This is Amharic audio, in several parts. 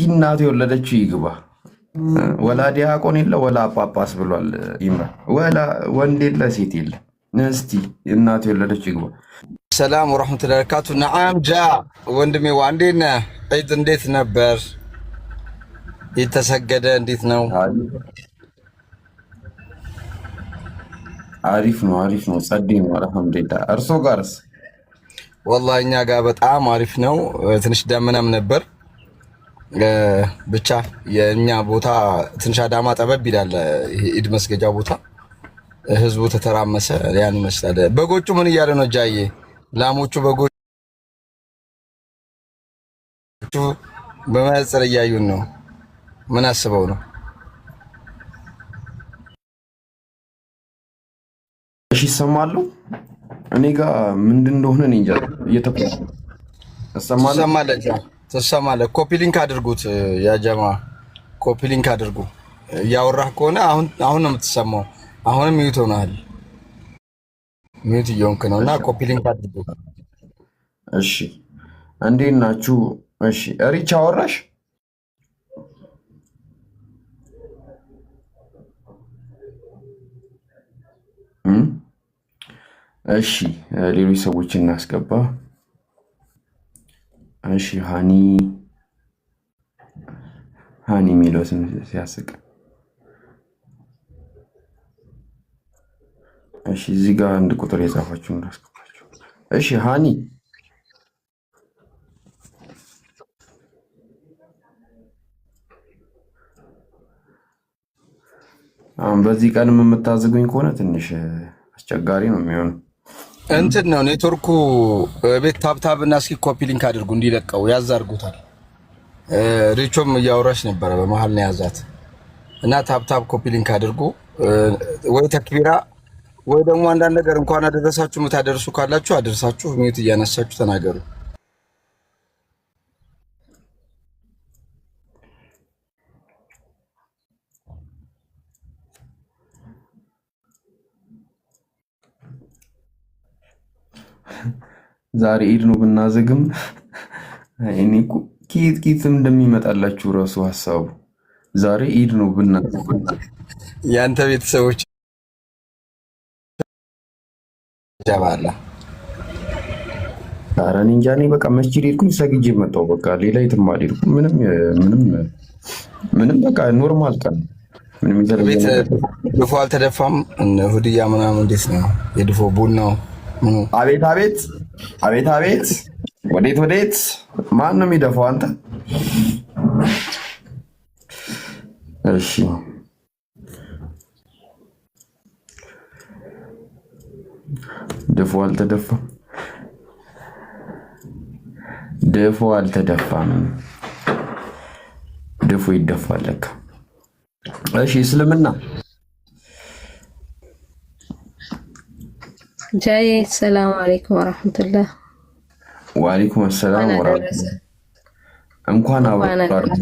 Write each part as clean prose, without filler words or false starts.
እናቱ የወለደችው ይግባ። ወላ ዲያቆን የለ ወላ ጳጳስ ብሏል ይምራ። ወላ ወንድ የለ ሴት የለ። እስቲ እናቱ የወለደችው ይግባ። ሰላም ወራህመቱላሂ ወበረካቱ። ነዓም ጃ ወንድሜ ዋንዴና ዒድ እንዴት ነበር? የተሰገደ እንዴት ነው? አሪፍ ነው። ጸዴ ነው አልሐምዱሊላህ። እርሶ ጋርስ? ወላሂ እኛ ጋር በጣም አሪፍ ነው። ትንሽ ደመናም ነበር። ብቻ የኛ ቦታ ትንሽ አዳማ ጠበብ ይላል። ኢድ መስገጃ ቦታ ህዝቡ ተተራመሰ። ያን ይመስላል። በጎቹ ምን እያለ ነው ጃዬ? ላሞቹ በጎቹ በመነጽር እያዩን ነው። ምን አስበው ነው? እሺ ይሰማሉ። እኔ ጋር ምንድን እንደሆነ እኔ እንጃ። እየተቆጣ ተሰማለ። ኮፒ ሊንክ አድርጉት ያ ጀማ፣ ኮፒ ሊንክ አድርጉ። እያወራህ ከሆነ አሁን ነው የምትሰማው። አሁንም ሚዩት ሆነሃል። ሚዩት እየሆንክ ነውና ኮፒ ሊንክ አድርጉ። እሺ እንዴት ናችሁ? እሺ ሪች አወራሽ? እሺ ሌሎች ሰዎችን እናስገባ። እሺ ሃኒ የሚለው ስም ሲያስቅ። እሺ እዚህ ጋር አንድ ቁጥር የጻፋችሁ እናስገባችሁ። እሺ ሃኒ አሁን በዚህ ቀን የምታዝጉኝ ከሆነ ትንሽ አስቸጋሪ ነው የሚሆነው። እንትን ነው ኔትወርኩ ቤት ታብታብ እና እስኪ ኮፒ ሊንክ አድርጉ እንዲለቀው ያዛርጉታል። ሪቾም እያወራች ነበረ በመሃል ነው ያዛት እና ታብታብ ኮፒ ሊንክ አድርጉ። ወይ ተክቢራ ወይ ደግሞ አንዳንድ ነገር እንኳን አደረሳችሁ የምታደርሱ ካላችሁ አደረሳችሁ ሚዩት እያነሳችሁ ተናገሩ። ዛሬ ኢድ ነው ብናዘግም እኔ እኮ ኪት እንደሚመጣላችሁ ራሱ ሐሳቡ ዛሬ ኢድ ነው ብናዘግም ያንተ ቤተሰቦች ጃባላ ታራኒ እንጃኔ በቃ መስጂድ ሄድኩኝ ሰግጄ መጣሁ። በቃ ሌላ የትም አልሄድኩም። ምንም በቃ ኖርማል ቀን ምንም ቤት ድፎ አልተደፋም። ሁድያ ምናምን እንዴት ነው የድፎ ቡናው? አቤት ወዴት ማን ነው የሚደፋው? አንተ? እሺ ድፎ አልተደፋም። ድፎ ይደፋል ለካ። እሺ እስልምና ጃይ ሰላም አለይኩም ወራህመቱላህ። ወአለይኩም ሰላም ወራህመቱላህ። እንኳን አወራን።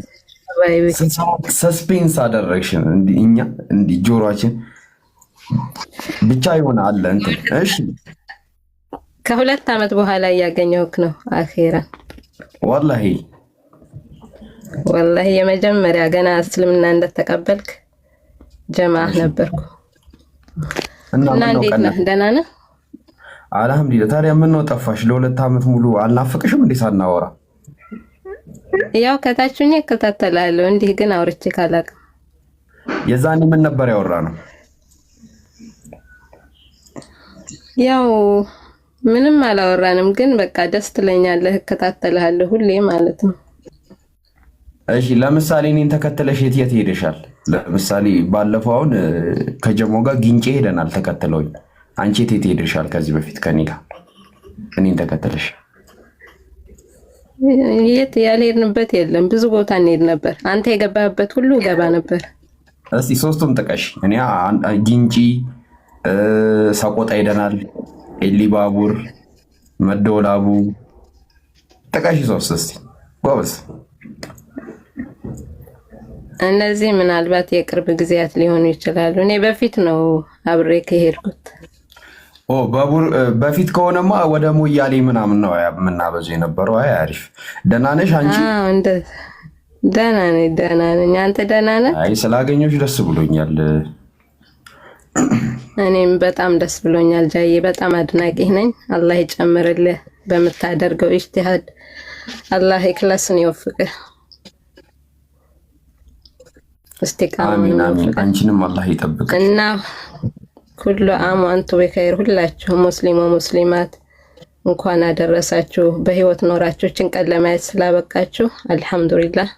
ሰስፔንስ አደረግሽን እንዲ ጆሮአችን ብቻ ይሆን አለ እንትን። እሺ ከሁለት ዓመት በኋላ እያገኘሁክ ነው አኺራ። ወላሂ የመጀመሪያ ገና እስልምና እንደተቀበልክ ጀማዓ ነበርኩ እና እንዴት ነህ? ደህና ነህ? አልሐምዱሊላህ። ታዲያ ምን ነው ጠፋሽ? ለሁለት ዓመት ሙሉ አልናፈቅሽም እንዴ ሳናወራ? ያው ከታችሁኝ እከታተላለሁ፣ እንዲህ ግን አውርቼ ካላቅም። የዛኔ ምን ነበር ያወራ ነው? ያው ምንም አላወራንም፣ ግን በቃ ደስ ትለኛለህ፣ እከታተላለሁ ሁሌ ማለት ነው። እሺ ለምሳሌ እኔን ተከትለሽ የት ሄደሻል? ለምሳሌ ባለፈው አሁን ከጀሞ ጋር ግንጬ ሄደናል ተከትለውኝ። አንቺ የት ሄደሻል? ከዚህ በፊት ከኔ ጋር እኔን ተከትለሽ? የት ያልሄድንበት የለም፣ ብዙ ቦታ እንሄድ ነበር። አንተ የገባህበት ሁሉ ገባ ነበር። እስቲ ሶስቱም ጥቀሽ። እኔ ግንጪ፣ ሰቆጣ ሄደናል፣ ኤሊባቡር፣ መደወላቡ ጥቀሽ ሶስት እስቲ ጎበዝ። እነዚህ ምናልባት የቅርብ ጊዜያት ሊሆኑ ይችላሉ። እኔ በፊት ነው አብሬ ከሄድኩት። በፊት ከሆነማ ወደ ሞያሌ ምናምን ነው የምናበዙ የነበረው። አይ አሪፍ። ደህና ነሽ አንቺ? ደህና ነኝ። አንተ ደህና ነህ? አይ ስላገኘሁሽ ደስ ብሎኛል። እኔም በጣም ደስ ብሎኛል ጃዬ፣ በጣም አድናቂህ ነኝ። አላህ ይጨምርልህ በምታደርገው ኢጅቲሃድ፣ አላህ ኢኽላስን ይወፍቅህ። አሚን አሚን። አንቺንም አላህ ይጠብቅ እና ኩሉ አም ወአንቱ በኸይር። ሁላችሁ ሙስሊም ወሙስሊማት እንኳን አደረሳችሁ። በህይወት ኖራችሁ ጭን ቀን ለማየት ስላበቃችሁ አልሐምዱሊላህ።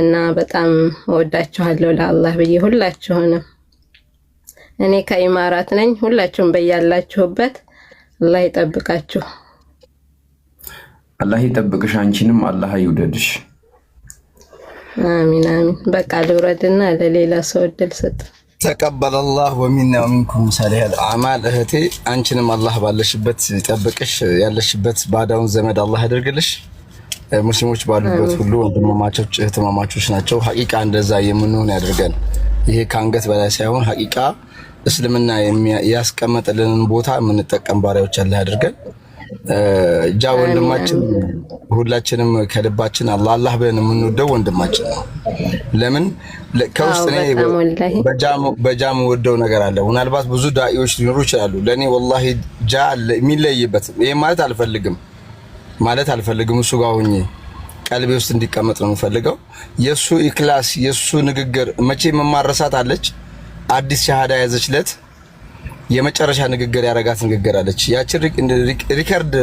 እና በጣም ወዳችኋለሁ ለአላህ ብዬ ሁላችሁንም። እኔ ከኢማራት ነኝ። ሁላችሁም በያላችሁበት አላህ ይጠብቃችሁ። አላህ ይጠብቅሽ። አንቺንም አላህ ይውደድሽ። አሚን አሚን። በቃ ልውረድና ለሌላ ሰው እድል ስጥ። ተቀበለላህ ወሚና ወሚንኩም ሳሊሃል አዕማል። እህቴ አንቺንም አላህ ባለሽበት ይጠብቅሽ። ያለሽበት ባዳውን ዘመድ አላህ ያደርግልሽ። ሙስሊሞች ባሉበት ሁሉ ወንድማማቾች እህትማማቾች ናቸው። ሐቂቃ እንደዛ የምንሆን ያደርገን። ይሄ ከአንገት በላይ ሳይሆን ሐቂቃ እስልምና ያስቀመጠልንን ቦታ የምንጠቀም ባሪያዎች አላህ ያደርገን። ጃ ወንድማችን ሁላችንም ከልባችን አላህ ብለን የምንወደው ወንድማችን ነው። ለምን ከውስጥ እኔ በጃም ወደው ነገር አለ። ምናልባት ብዙ ዳኢዎች ሊኖሩ ይችላሉ። ለኔ ወላሂ ጃ የሚለይበት ይሄ ማለት አልፈልግም። እሱ ጋር ሆኜ ቀልቤ ውስጥ እንዲቀመጥ ነው የምፈልገው። የሱ ኢክላስ የሱ ንግግር መቼ መማረሳት አለች። አዲስ ሻሃዳ ያዘችለት የመጨረሻ ንግግር ያረጋት ንግግር አለች። ያችን ሪከርድ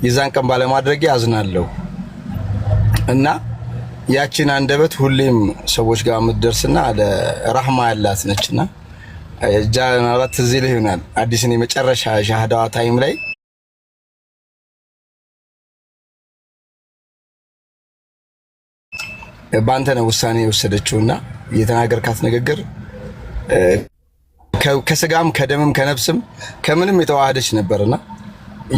የዛን ቀን ባለማድረግ አዝናለሁ እና ያችን አንደበት ሁሌም ሰዎች ጋር የምትደርስና ለራህማ ያላት ነችና ጃናባት ትዝ ይልህ ይሆናል። አዲስን የመጨረሻ ሻሃዳዋ ታይም ላይ ባንተ ነው ውሳኔ የወሰደችውና የተናገርካት ንግግር ከስጋም ከደምም ከነፍስም ከምንም የተዋሃደች ነበርና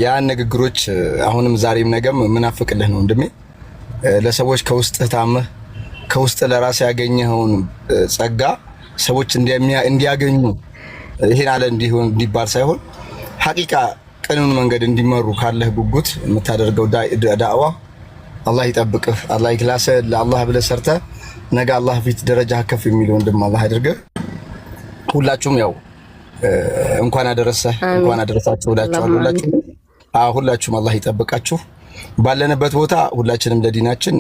ያን ንግግሮች አሁንም ዛሬም ነገም ምናፍቅልህ ነው ወንድሜ። ለሰዎች ከውስጥህ ታመህ ከውስጥ ለራስ ያገኘኸውን ጸጋ ሰዎች እንዲያገኙ ይሄን አለ እንዲሆን እንዲባል ሳይሆን ሐቂቃ ቀኑን መንገድ እንዲመሩ ካለህ ጉጉት የምታደርገው ዳዕዋ አላህ ይጠብቅህ። አላህ ይክላሰ ለአላህ ብለህ ሰርተህ ነገ አላህ ፊት ደረጃ ከፍ የሚል ወንድም አላህ ያድርግህ። ሁላችሁም ያው እንኳን አደረሰህ እንኳን አደረሳችሁ እላችኋለሁ። ሁላችሁም አላህ ይጠብቃችሁ። ባለንበት ቦታ ሁላችንም ለዲናችን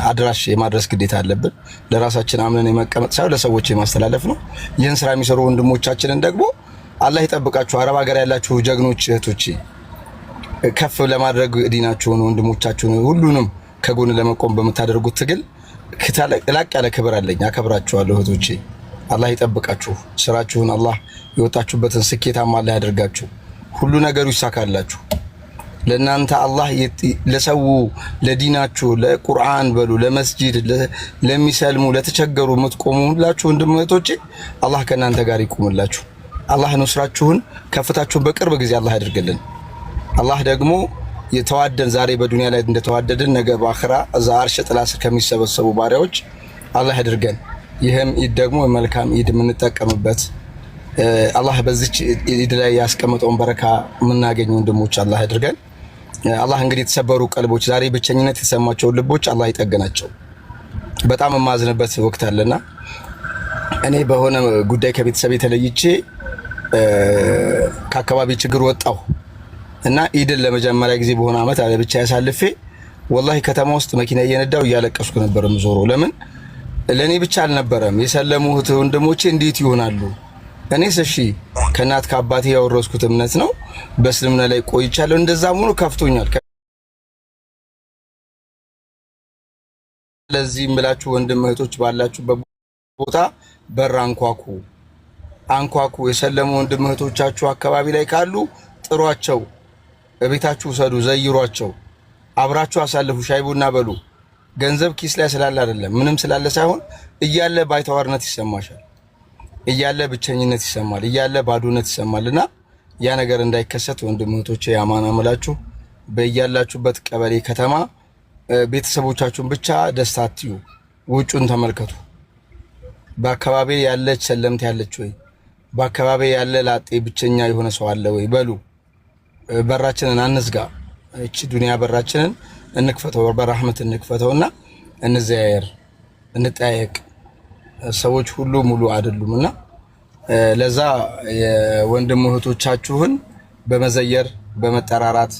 አድራሽ የማድረስ ግዴታ አለብን። ለራሳችን አምነን የመቀመጥ ሳይሆን ለሰዎች የማስተላለፍ ነው። ይህን ስራ የሚሰሩ ወንድሞቻችንን ደግሞ አላህ ይጠብቃችሁ። አረብ ሀገር ያላችሁ ጀግኖች እህቶቼ ከፍ ለማድረግ ዲናችሁን ወንድሞቻችሁን ሁሉንም ከጎን ለመቆም በምታደርጉት ትግል ላቅ ያለ ክብር አለኝ። አከብራችኋለሁ እህቶቼ። አላህ ይጠብቃችሁ። ስራችሁን አላህ የወጣችሁበትን ስኬታማ አላህ ያደርጋችሁ። ሁሉ ነገሩ ይሳካላችሁ። ለእናንተ አላህ ለሰው ለዲናችሁ ለቁርአን በሉ ለመስጂድ ለሚሰልሙ ለተቸገሩ የምትቆሙ ሁላችሁ ወንድም እህቶቼ አላህ ከእናንተ ጋር ይቆምላችሁ። አላህ ኑስራችሁን ከፍታችሁን በቅርብ ጊዜ አላህ ያደርግልን። አላህ ደግሞ የተዋደን ዛሬ በዱንያ ላይ እንደተዋደድን ነገ በአኺራ እዛ አርሽ ጥላ ስር ከሚሰበሰቡ ባሪያዎች አላህ ያድርገን። ይህም ኢድ ደግሞ መልካም ኢድ የምንጠቀምበት አላህ በዚች ኢድ ላይ ያስቀመጠውን በረካ የምናገኝ ወንድሞች አላህ ያድርገን። አላህ እንግዲህ የተሰበሩ ቀልቦች ዛሬ ብቸኝነት የተሰማቸውን ልቦች አላህ ይጠገናቸው። በጣም የማዝንበት ወቅት አለና እኔ በሆነ ጉዳይ ከቤተሰብ ተለይቼ ከአካባቢ ችግር ወጣሁ እና ኢድን ለመጀመሪያ ጊዜ በሆነ አመት አለ ብቻ ያሳልፌ ወላሂ ከተማ ውስጥ መኪና እየነዳው እያለቀስኩ ነበር የምዞረው። ለምን ለኔ ብቻ አልነበረም የሰለሙት ወንድሞቼ እንዴት ይሆናሉ? እኔስ እሺ ከእናት ከአባቴ ያወረስኩት እምነት ነው። በእስልምና ላይ ቆይቻለሁ። እንደዛም ሆኖ ከፍቶኛል። ለዚህ ምላችሁ ወንድም እህቶች ባላችሁበት ቦታ በር አንኳኩ። የሰለሙ ወንድም እህቶቻችሁ አካባቢ ላይ ካሉ ጥሯቸው፣ በቤታችሁ ሰዱ፣ ዘይሯቸው፣ አብራችሁ አሳልፉ፣ ሻይ ቡና በሉ። ገንዘብ ኪስ ላይ ስላለ አይደለም ምንም ስላለ ሳይሆን እያለ ባይተዋርነት ይሰማሻል፣ እያለ ብቸኝነት ይሰማል፣ እያለ ባዶነት ይሰማልና ያ ነገር እንዳይከሰት ወንድም እህቶቼ ያማና ምላችሁ በእያላችሁበት ቀበሌ ከተማ ቤተሰቦቻችሁን ብቻ ደስታ አትዩ፣ ውጩን ተመልከቱ። በአካባቢ ያለች ሰለምት ያለች ወይ በአካባቢ ያለ ላጤ ብቸኛ የሆነ ሰው አለ ወይ በሉ። በራችንን አንዝጋ። እቺ ዱንያ በራችንን እንክፈተው፣ በራህመት እንክፈተውና እንዘያየር፣ እንጠያየቅ። ሰዎች ሁሉ ሙሉ አይደሉምና ለዛ የወንድም እህቶቻችሁን በመዘየር በመጠራራት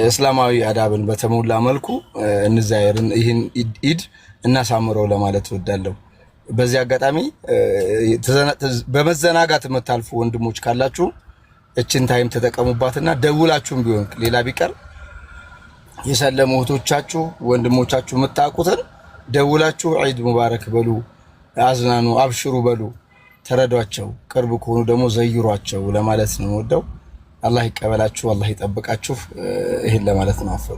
እስላማዊ አዳብን በተሞላ መልኩ እንዘያየርን ይህን ኢድ እናሳምረው ለማለት እወዳለሁ። በዚህ አጋጣሚ በመዘናጋት የምታልፉ ወንድሞች ካላችሁ እችን ታይም ተጠቀሙባትና ደውላችሁም ቢሆን ሌላ ቢቀር የሰለሙ እህቶቻችሁ ወንድሞቻችሁ የምታውቁትን ደውላችሁ ዒድ ሙባረክ በሉ፣ አዝናኑ፣ አብሽሩ በሉ፣ ተረዷቸው። ቅርብ ከሆኑ ደግሞ ዘይሯቸው ለማለት ነው ወደው። አላህ ይቀበላችሁ፣ አላህ ይጠብቃችሁ። ይሄን ለማለት ነው። አፈሩ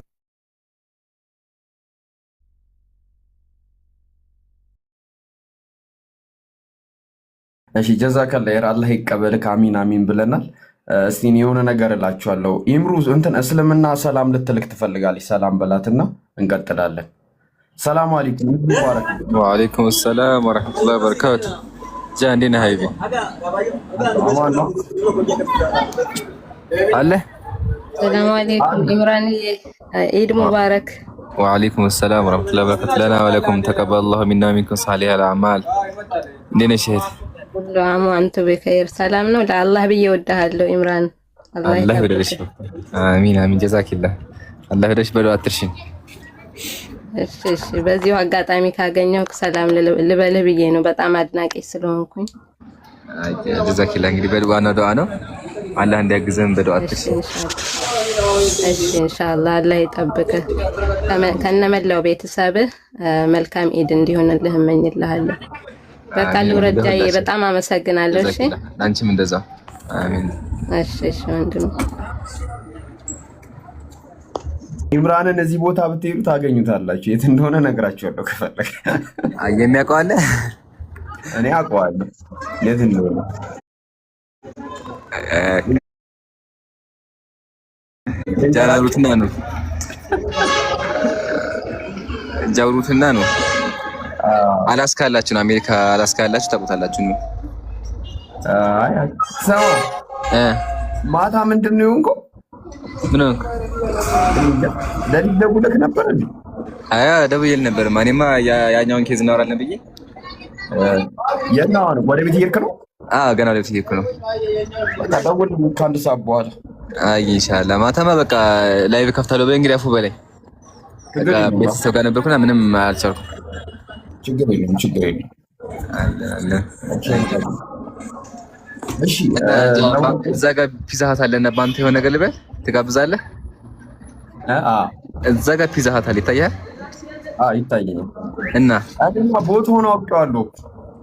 እሺ ጀዛከላ ኸይር። አላህ ይቀበልክ። አሚን አሚን ብለናል። እስቲ እኔ የሆነ ነገር እላችኋለሁ። ኢምሩ እንትን እስልምና ሰላም ልትልክ ትፈልጋለች። ሰላም በላትና እንቀጥላለን። ሰላም አለይኩም ሙባረክ። ወአለይኩም ሰላም ወራህመቱላሂ ወበረካቱ። ጃ እንዴት ነህ ሀይቢ? አማን ነው አለ። ሰላም አለይኩም ኢምራን፣ ኢድ ሙባረክ። ወአለይኩም ሰላም ወራህመቱላሂ ወበረካቱ። ለና ወለኩም ተቀበለላሁ ሚና ወሚንኩም ሷሊሀል አዕማል። እንዴት ነሽ እህት? ሁሉ አሙ አንተ በኸይር ሰላም ነው። ለአላህ ብዬ እወድሃለሁ ኢምራን። አላህ ይወደድሽ። አሚን አሚን። ጀዛኪላህ። አላህ ይወደድሽ። በለው አትርሽኝ። እሺ እሺ። በዚሁ አጋጣሚ ካገኘሁ ሰላም ልበልህ ብዬ ነው፣ በጣም አድናቂ ስለሆንኩኝ። ጀዛኪላህ። እንግዲህ በዱዓ ነው፣ ዱዓ ነው። አላህ እንዲያግዘን በዱዓ አትርሽኝ። እሺ ኢንሻአላህ። አላህ ይጠብቅህ ከነመላው ቤተሰብህ። መልካም ኢድ እንዲሆንልህ እመኝልሃለሁ። በቃ ልውረጃዬ፣ በጣም አመሰግናለሁ። እሺ አንቺም እንደዛ። አሜን። እሺ እሺ ወንድም ኢምራንን እዚህ ቦታ ብትሄዱ ታገኙታላችሁ። የት እንደሆነ ነግራችኋለሁ ከፈለገ። የሚያውቀው አለ? እኔ አውቀዋለሁ የት እንደሆነ። ጃሩትና ነው ጃሩትና ነው። አላስካ ያላችሁ ነው፣ አሜሪካ አላስካ ያላችሁ ታውቁታላችሁ ነው። አይ ሰው ማታ ምንድን ነው የሆንከው? ምን ነው ደውለህ ነበር እንዴ? አያ ደውዬልህ ነበር። ማንማ ያኛውን ኬዝ እናወራለን ብዬ። የናው ወደ ቤት እየሄድክ ነው? ገና ወደ ቤት እየሄድኩ ነው። በቃ ደውልልኝ ከአንድ ሰዓት በኋላ። አይ ኢንሻአላህ ማታማ በቃ ላይቭ ከፍታለሁ። በእንግዲህ አፉ በላይ በቃ ቤተሰብ ጋር ነበርኩና ምንም አልቻልኩም። ችግር የለም ችግር የለም። አለ እሺ እዛ ጋር ፒዛ ሀት አለና ባንተ የሆነ ነገር ልበል ትጋብዛለህ? እዛ ጋር ፒዛ ሀት አለ ይታያል? ይታየኛል። እና ቦታውን አውቄዋለሁ።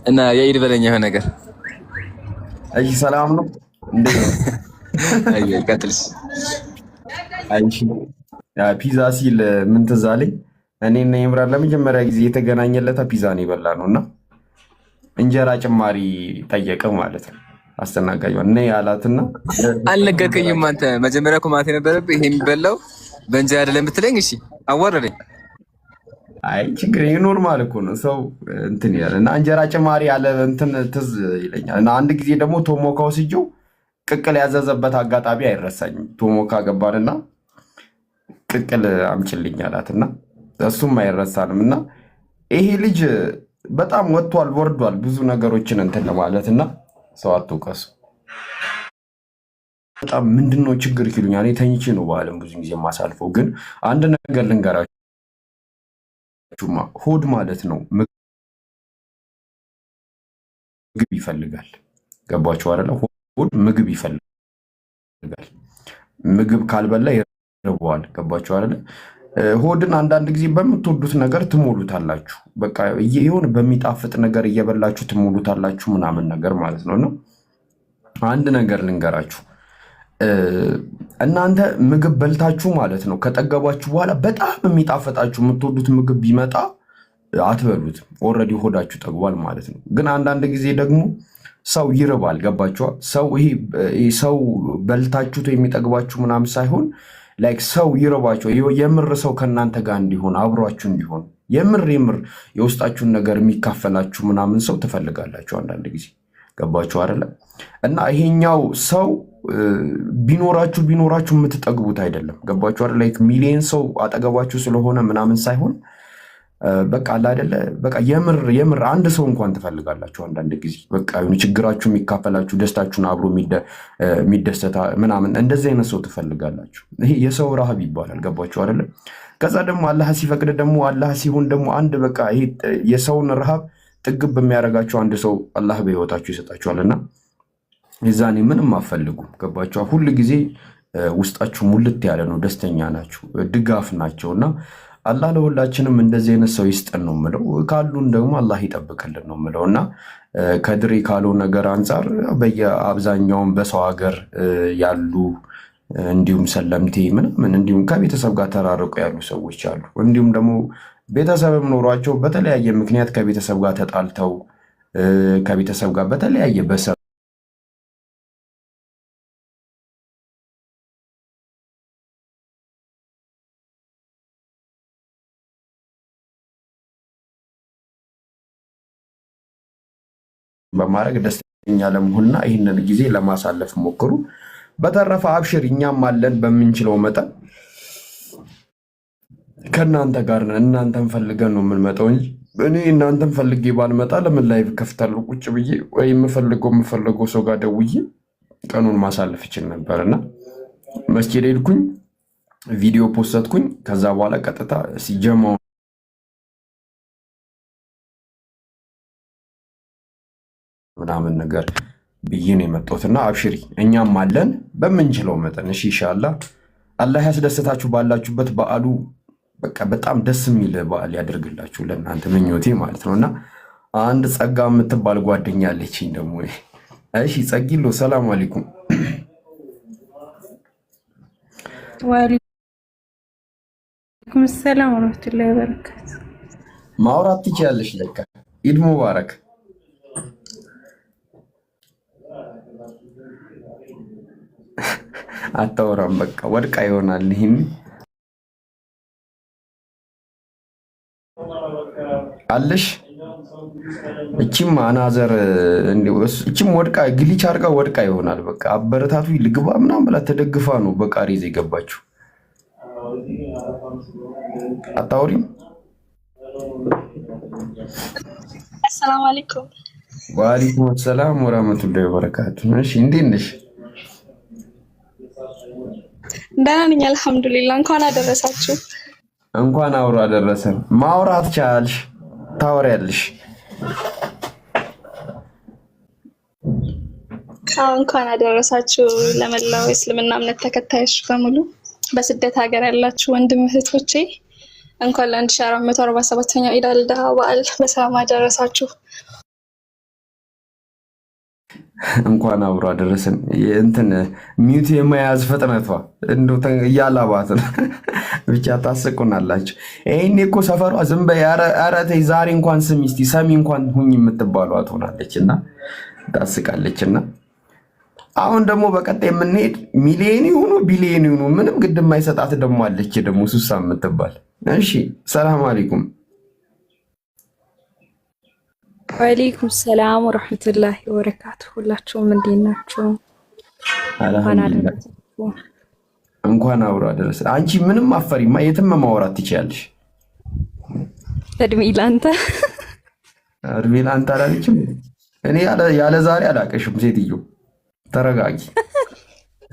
እና የኢድ በለኛ የሆነ ነገር። እሺ ሰላም ነው እንዴ? አይ ቀጥልስ። አይሺ ፒዛ ሲል ምን ትዝ አለኝ። እኔና ኢምራን ለመጀመሪያ ጊዜ የተገናኘለታ ፒዛ ነው የበላ ነው እና እንጀራ ጭማሪ ጠየቀ ማለት ነው። አስተናጋጇ እኔ ያላትና አልነገርከኝም አንተ። መጀመሪያ እኮ ማለት የነበረብህ ይሄ የሚበላው በእንጀራ አይደለም ብትለኝ። እሺ አዋረደኝ። አይ ችግር ኖርማል እኮ ነው ሰው እንትን ይላል እና እንጀራ ጭማሪ ያለ እንትን ትዝ ይለኛል። እና አንድ ጊዜ ደግሞ ቶሞካ ወስጄው ቅቅል ያዘዘበት አጋጣሚ አይረሳኝም። ቶሞካ ገባንና ቅቅል አምጪልኝ አላትና እሱም አይረሳንም። እና ይሄ ልጅ በጣም ወጥቷል ወርዷል ብዙ ነገሮችን እንትን ለማለት እና ሰው አትውቀሱ። በጣም ምንድነው ችግር ይሉኛል። እኔ ተኝቼ ነው በዓለም ብዙ ጊዜ የማሳልፈው። ግን አንድ ነገር ልንገራችሁማ፣ ሆድ ማለት ነው ምግብ ይፈልጋል። ገባችሁ አይደለ? ሆድ ምግብ ይፈልጋል። ምግብ ካልበላ ይርበዋል። ገባችሁ አይደለ? ሆድን አንዳንድ ጊዜ በምትወዱት ነገር ትሞሉታላችሁ። በቃ የሆነ በሚጣፍጥ ነገር እየበላችሁ ትሞሉታላችሁ ምናምን ነገር ማለት ነው። እና አንድ ነገር ልንገራችሁ፣ እናንተ ምግብ በልታችሁ ማለት ነው ከጠገባችሁ በኋላ በጣም የሚጣፍጣችሁ የምትወዱት ምግብ ቢመጣ አትበሉት። ኦልሬዲ ሆዳችሁ ጠግቧል ማለት ነው። ግን አንዳንድ ጊዜ ደግሞ ሰው ይርባል። ገባችኋል? ሰው በልታችሁት የሚጠግባችሁ ምናምን ሳይሆን ላይክ ሰው ይረባቸው የምር ሰው ከእናንተ ጋር እንዲሆን አብሯችሁ እንዲሆን የምር የውስጣችሁን ነገር የሚካፈላችሁ ምናምን ሰው ትፈልጋላችሁ አንዳንድ ጊዜ። ገባችሁ አይደለ? እና ይሄኛው ሰው ቢኖራችሁ የምትጠግቡት አይደለም። ገባችሁ አይደል? ላይክ ሚሊየን ሰው አጠገባችሁ ስለሆነ ምናምን ሳይሆን በቃ አለ አይደለ? በቃ የምር አንድ ሰው እንኳን ትፈልጋላችሁ። አንዳንድ ጊዜ በቃ ችግራችሁ የሚካፈላችሁ፣ ደስታችሁን አብሮ የሚደሰታ ምናምን እንደዚህ አይነት ሰው ትፈልጋላችሁ። ይሄ የሰው ረሃብ ይባላል። ገባችሁ አይደለ? ከዛ ደግሞ አላህ ሲፈቅድ ደግሞ አላህ ሲሆን ደግሞ አንድ በቃ ይሄ የሰውን ረሃብ ጥግብ በሚያደርጋችሁ አንድ ሰው አላህ በህይወታችሁ ይሰጣችኋልና የዛኔ ምንም አፈልጉም። ገባችሁ? ሁል ጊዜ ውስጣችሁ ሙልት ያለ ነው፣ ደስተኛ ናችሁ፣ ድጋፍ ናቸውና አላህ ለሁላችንም እንደዚህ አይነት ሰው ይስጠን ነው የምለው። ካሉን ደግሞ አላህ ይጠብቅልን ነው የምለው እና ከድሬ ካለው ነገር አንጻር በየአብዛኛውን በሰው ሀገር ያሉ እንዲሁም ሰለምቴ ምናምን እንዲሁም ከቤተሰብ ጋር ተራርቆ ያሉ ሰዎች አሉ። እንዲሁም ደግሞ ቤተሰብም ኖሯቸው በተለያየ ምክንያት ከቤተሰብ ጋር ተጣልተው ከቤተሰብ ጋር በተለያየ በሰብ በማድረግ ደስተኛ ለመሆንና ይህንን ጊዜ ለማሳለፍ ሞክሩ። በተረፈ አብሽር፣ እኛም አለን በምንችለው መጠን ከእናንተ ጋር ነን። እናንተን ፈልገን ነው የምንመጣው እንጂ እኔ እናንተን ፈልጌ ባልመጣ ለምን ላይቭ ከፍታለሁ ቁጭ ብዬ ወይ የምፈልገው ሰው ጋር ደውዬ ቀኑን ማሳለፍ ይችል ነበርና መስጊድ ሄድኩኝ፣ ቪዲዮ ፖስትኩኝ። ከዛ በኋላ ቀጥታ ሲጀማው ምናምን ነገር ብዬ ነው የመጣሁትና አብሽሪ፣ እኛም አለን በምንችለው መጠን። እሺ ኢንሻአላህ አላህ ያስደስታችሁ ባላችሁበት። በዓሉ በቃ በጣም ደስ የሚል በዓል ያደርግላችሁ ለእናንተ ምኞቴ ማለት ነውና አንድ ጸጋ የምትባል ጓደኛ አለችኝ ደግሞ። እሺ ጸጊሎ፣ ሰላም አለይኩም። ወአለይኩም ሰላም ወራህመቱላሂ ወበረካቱ። ማውራት ትችያለሽ ለካ። ኢድ ሙባረክ። አታወራም፣ በቃ ወድቃ ይሆናል። ይህን አለሽ። እቺም አናዘር እቺም ወድቃ ግሊች አድርጋ ወድቃ ይሆናል። በቃ አበረታቱ ልግባ ምናምን ብላ ተደግፋ ነው በቃሪዝ የገባችው። አታወሪም? አሰላሙ አለይኩም። ወአለይኩም ሰላም ወራህመቱላሂ ወበረካቱ። እሺ እንዴት ነሽ? ደህና ነኝ አልሐምዱሊላህ። እንኳን አደረሳችሁ። እንኳን አብሮ አደረሰን። ማውራት ቻልሽ? ታወሪያለሽ? እንኳን አደረሳችሁ ለመላው የእስልምና እምነት ተከታዮች በሙሉ በስደት ሀገር ያላችሁ ወንድም እህቶቼ እንኳን ለ1447ኛው ኢድ አል አድሃ በዓል በሰላም አደረሳችሁ። እንኳን አብሮ አደረሰን። እንትን ሚውት የመያዝ ፍጥነቷ እንደው እያላባት ነው። ብቻ ታስቁናላችሁ። ይሄኔ እኮ ሰፈሯ ዝም በይ ኧረ ተይ ዛሬ እንኳን ስሚ እስቲ ሰሚ እንኳን ሁኝ የምትባሏ ትሆናለችና ታስቃለችና አሁን ደግሞ በቀጣይ የምንሄድ ሚሊዮን ይሁኑ ቢሊዮን ይሁኑ ምንም ግድ የማይሰጣት ደግሞ አለች ደግሞ ሱሳ የምትባል። እሺ ሰላም አለይኩም። ወአለይኩም ሰላም ወራህመቱላሂ ወበረካቱ። ሁላችሁም እንዴት ናችሁ? እንኳን አብሮ አደረሰ። አንቺ ምንም አፈሪማ የትም ማውራት ትችያለሽ። እድሜ ላንተ እድሜ ላንተ አላለችም። እኔ ያለ ዛሬ አላቀሽም። ሴትዮ ተረጋጊ፣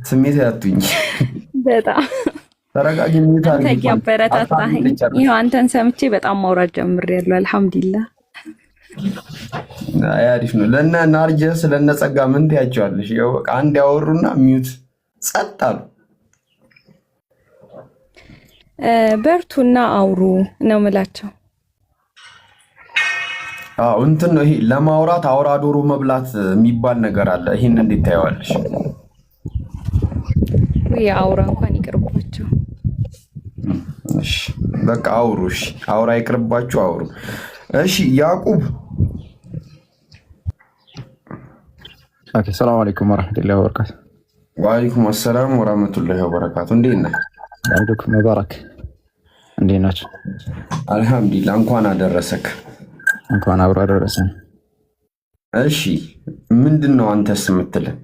ስሜት ያቱኝ። በጣም ተረጋጊ። አንተ ያበረታታኸኝ። ይኸው አንተን ሰምቼ በጣም ማውራት ጀምሬያለሁ። አልሐምዱሊላህ። አሪፍ ነው። ለእነ ናርጀስ ለእነ ጸጋ ምን ትያቸዋለሽ? ያው በቃ አንድ ያወሩና ሚዩት ጸጥ አሉ። በርቱና አውሩ ነው የምላቸው። አዎ እንትን ነው ይሄ ለማውራት አውራ ዶሮ መብላት የሚባል ነገር አለ። ይሄን እንዴት ታየዋለሽ? ወይ አውራ እንኳን ይቅርባቸው። እሺ በቃ አውሩ። እሺ አውራ ይቅርባችሁ፣ አውሩ። እሺ ያዕቁብ። ኦኬ ሰላም አለይኩም ወራህመቱላሂ ወበረካቱ። ወአለይኩም ሰላም ወራህመቱላሂ ወበረካቱ። እንዴት ነህ? አብዱክ ሙባረክ። እንዴት ናችሁ? አልሐምዱሊላህ። እንኳን አደረሰክ። እንኳን አብሮ አደረሰን። እሺ ምንድን ነው አንተስ የምትለን?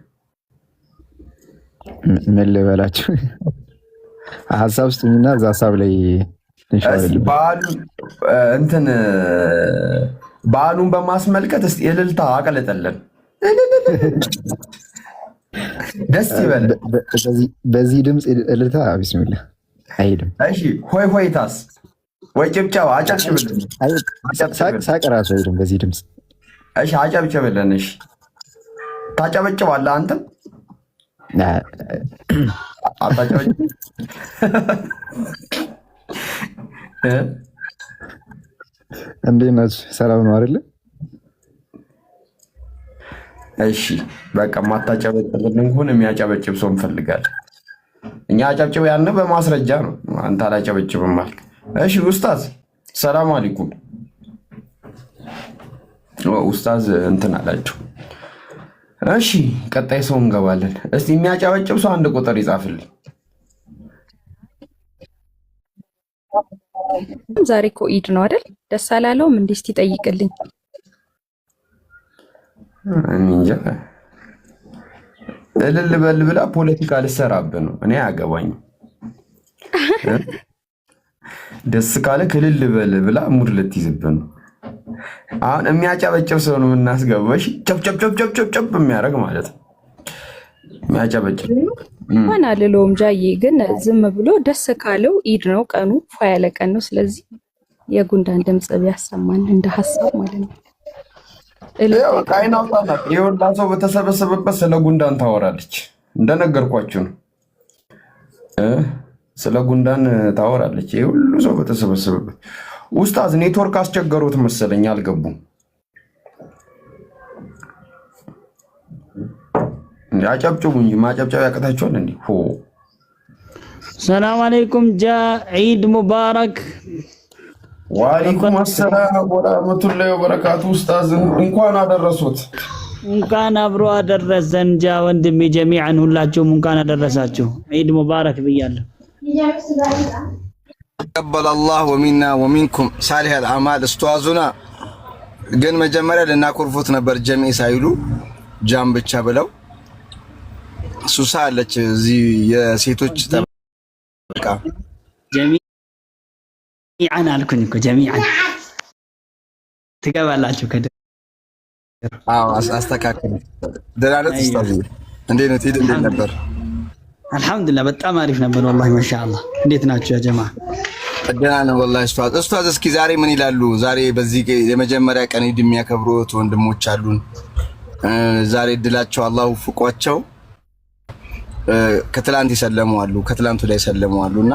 ምን ልበላችሁ ሀሳብ ውስጥና እዛ ሀሳብ ላይ በዓሉን በማስመልከት እስቲ እልልታ አቀለጠለን ደስ ይበል። በዚህ ድምፅ እልልታ ቢስሚላህ አይሄድም። እሺ ሆይ ሆይታስ ወይ ጭብጨባ አጨብጭብልን። ሳቅ ራሱ አይሄድም በዚህ ድምፅ። እሺ አጨብጭብልን። እሺ ታጨበጭባለህ አንተም አታጨበጭብ። እንዴት ናችሁ? ሰላም ነው አይደለ? እሺ በቃ ማታጨበጭብልን ከሆነ የሚያጨበጭብ ሰው እንፈልጋለን። እኛ አጨብጭብ ያልነው በማስረጃ ነው። አንተ አላጨበጭብም አልክ። እሺ ኡስታዝ ሰላም አለይኩም። ኡስታዝ እንትን አላቸው። እሺ ቀጣይ ሰው እንገባለን። እስቲ የሚያጨበጭብ ሰው አንድ ቁጥር ይጻፍልኝ። ዛሬ እኮ ኢድ ነው አይደል? ደስ አላለውም እንዴ? እስቲ ጠይቅልኝ። እንጃ እልል በል ብላ ፖለቲካ ልሰራብህ ነው። እኔ አያገባኝም። ደስ ካለ እልል በል ብላ ሙድ ልትይዝብህ ነው። አሁን የሚያጨበጭብ ሰው ነው የምናስገባሽ። ጨብጨብ የሚያደርግ ማለት ነው። የሚያጨበጭብ ማን አልለውም። ጃዬ ግን ዝም ብሎ ደስ ካለው ኢድ ነው ቀኑ ፋ ያለ ቀን ነው። ስለዚህ የጉንዳን ድምፅ ቢያሰማን እንደ ሀሳብ ማለት ነው። ቃይናውጣናት የወላ ሰው በተሰበሰበበት ስለ ጉንዳን ታወራለች። እንደነገርኳችሁ ነው። ስለ ጉንዳን ታወራለች የሁሉ ሰው በተሰበሰበበት። ኡስታዝ ኔትወርክ አስቸገሩት መሰለኝ አልገቡም። አጨብጭቡ እንጂ ማጨብጨብ ያቀታችኋል እንዴ? ሰላም አለይኩም ጃ ዒድ ሙባረክ። ወአለይኩም አሰላም ወራህመቱላሂ ወበረካቱ። ኡስታዝ እንኳን አደረሱት። እንኳን አብሮ አደረሰን ጃ ወንድሜ፣ ጀሚዓን ሁላችሁም እንኳን አደረሳችሁ። ዒድ ሙባረክ ብያለሁ። ተቀበለ አላህ ወሚና ወሚንኩም ሳሊህ አልአማል። ኡስታዙና ግን መጀመሪያ ልናኮርፉት ነበር ጀሚዕ ሳይሉ ጃም ብቻ ብለው። ሱሳ አለች እዚህ የሴቶች ተበቃ ጀሚዓን አልኩኝ እኮ ጀሚዓን ትገባላችሁ። አስተካክል። ደህና ነህ ኡስታዝ? እንዴት ነው ኢድ እንዴት ነበር? አልሐምዱሊላህ በጣም አሪፍ ነበር ወላሂ ማሻአላህ። እንዴት ናችሁ ያ ጀማ? ደህና ነው ወላሂ። ኡስታዝ እስኪ ዛሬ ምን ይላሉ? ዛሬ በዚህ የመጀመሪያ ቀን ኢድ የሚያከብሩት ወንድሞች አሉን። ዛሬ እድላቸው አላህ ፍቋቸው ከትላንት ይሰለሙ አሉ፣ ከትላንቱ ላይ ይሰለሙ አሉና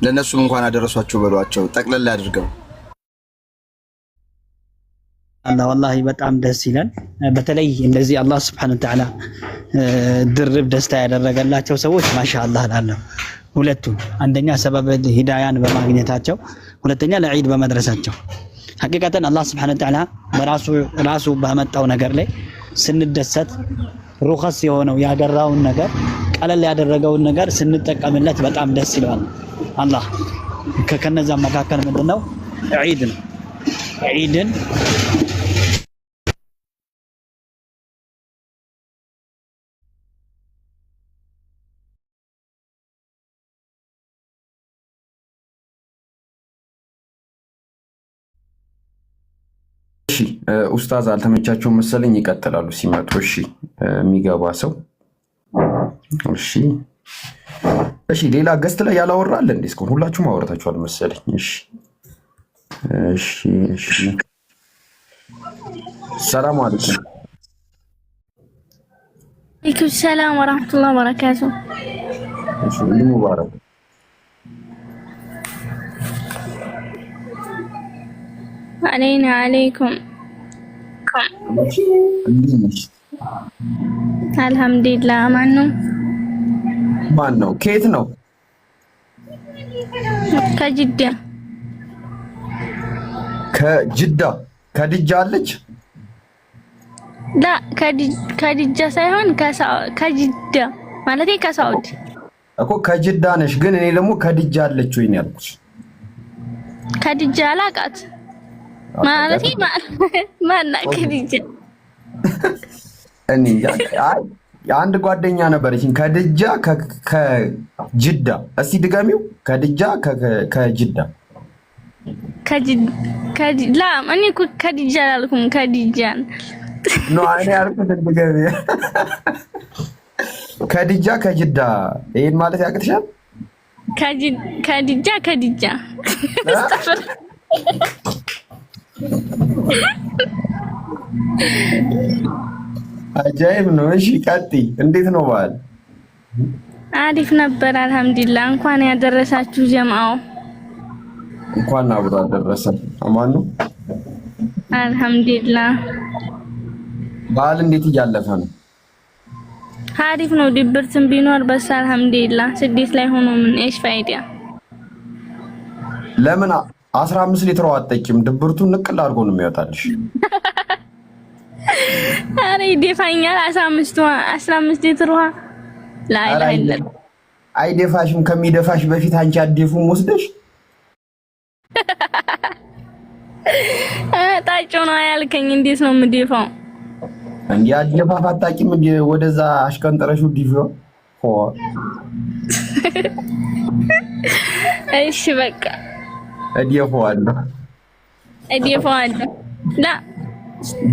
ለነሱም እንኳን አደረሷቸው በሏቸው ጠቅለል አድርገው። አላህ ወላሂ በጣም ደስ ይላል። በተለይ እንደዚህ አላህ Subhanahu Wa Ta'ala ድርብ ደስታ ያደረገላቸው ሰዎች ማሻአላህ አላለሁ። ሁለቱም አንደኛ ሰበብ ሂዳያን በማግኘታቸው፣ ሁለተኛ ለዒድ በመድረሳቸው። ሐቂቀተን አላህ Subhanahu Wa Ta'ala በራሱ ባመጣው ነገር ላይ ስንደሰት ሩኸስ የሆነው ያገራውን ነገር ቀለል ያደረገውን ነገር ስንጠቀምለት በጣም ደስ ይላል። አላህ ከነዛ መካከል ምንድነው ዒድ ነው። ዒድን እሺ ኡስታዝ አልተመቻቸው መሰለኝ ይቀጥላሉ ሲመጡ። እሺ የሚገባ ሰው እሺ እሺ። ሌላ ገስት ላይ ያላወራል እንዴ? እስካሁን ሁላችሁም አወራታችኋል መሰለኝ። እሺ እሺ እሺ። ሰላም አለይኩም። ወአለይኩም ሰላም ወራህመቱላሂ ወበረካቱ። እሺ ሙባረክ። አለይና አለይኩም። አልሐምዱሊላህ። ማን ነው? ከየት ነው? ከጅዳ። ከጅዳ ከድጃ አለች? ላ ከድጃ ሳይሆን ከጅዳ ማለት ከሳውዲ እኮ። ከጅዳ ነሽ፣ ግን እኔ ደግሞ ከድጃ አለች ወይ ነው ያልኩሽ። ከድጃ አላቃት ማለት ማና ከድጃ እኔ አይ የአንድ ጓደኛ ነበረችኝ ከድጃ ከጅዳ። እስቲ ድገሚው። ከድጃ ከጅዳ ላ እኔ እኮ ከድጃ አላልኩም። ከድጃን ኖ እኔ ያልኩት ድገሚ። ከድጃ ከጅዳ ይሄን ማለት ያቅትሻል? ከድጃ አጃይብ ነው። እሺ ቀጥይ። እንዴት ነው በዓል? አሪፍ ነበር አልሐምዱሊላህ። እንኳን ያደረሳችሁ ጀማው። እንኳን አብሮ አደረሰን። አማን ነው አልሐምዱሊላህ። በዓል እንዴት እያለፈ ነው? አሪፍ ነው። ድብርትም ቢኖር በስ አልሐምዱሊላህ። ስደት ላይ ሆኖ ምን እሺ ፋይዳ። ለምን 15 ሊትር አጠጪም? ድብርቱን ንቅል አድርጎ ነው የሚያወጣልሽ። አሬ ይደፋኛል። 15 ሊትር ውሃ ላይ አይደፋሽም። ከሚደፋሽ በፊት አንቺ አደፉም ወስደሽ ጣጮ ነው ያልከኝ። እንዴት ነው የምደፋው? እንዴ አደፋፍ አታውቂም? እንዴ ወደዛ አሽቀንጥረሽው ዲቪው ሆ እሺ በቃ እደፋዋለሁ ላ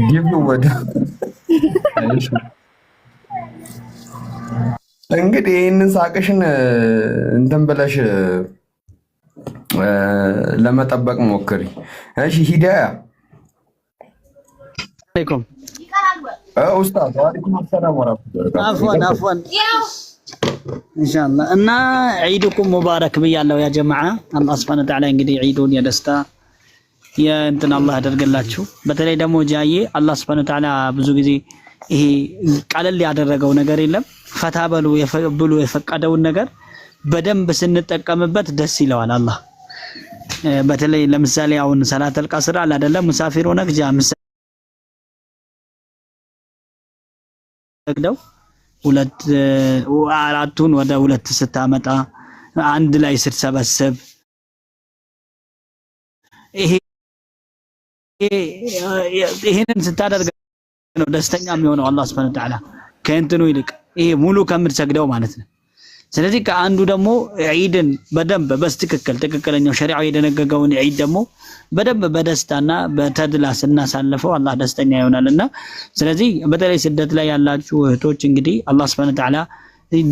ዲቪው ወደ እንግዲህ ይህንን ሳቅሽን እንትን ብለሽ ለመጠበቅ ሞክሪ። እሺ ሂዳያ አለይኩም ኡስታዝ ወአለይኩም ሰላም ወራህመቱላህ። አፍዋን ኢንሻአላህ። እና ዒድኩም ሙባረክ ብያለሁ ያ ጀማዓ። አላህ ሱብሓነሁ ወተዓላ እንግዲህ ዒዱን የደስታ የእንትን አላህ ያደርግላችሁ። በተለይ ደግሞ ጃዬ አላህ ሱብሓነሁ ወተዓላ ብዙ ጊዜ ይሄ ቀለል ያደረገው ነገር የለም። ፈታ ብሉ የፈቀደውን ነገር በደንብ ስንጠቀምበት ደስ ይለዋል አላህ። በተለይ ለምሳሌ አሁን ሰላተል ቀስር አለ አይደለም? ሙሳፊር ሆነህ ጃ መስገደው አራቱን ወደ ሁለት ስታመጣ አንድ ላይ ስትሰበስብ ይሄንን ስታደርግ ነው ደስተኛ የሚሆነው አላህ Subhanahu Wa Ta'ala ከእንትኑ ይልቅ ይሄ ሙሉ ከምትሰግደው ማለት ነው። ስለዚህ ከአንዱ ደግሞ ዒድን በደንብ ትክክለኛው ሸሪዓው የደነገገውን ዒድ ደግሞ በደንብ በደስታና በተድላ ስናሳልፈው አላህ ደስተኛ ይሆናልና ስለዚህ በተለይ ስደት ላይ ያላችሁ እህቶች እንግዲህ አላህ Subhanahu Wa Ta'ala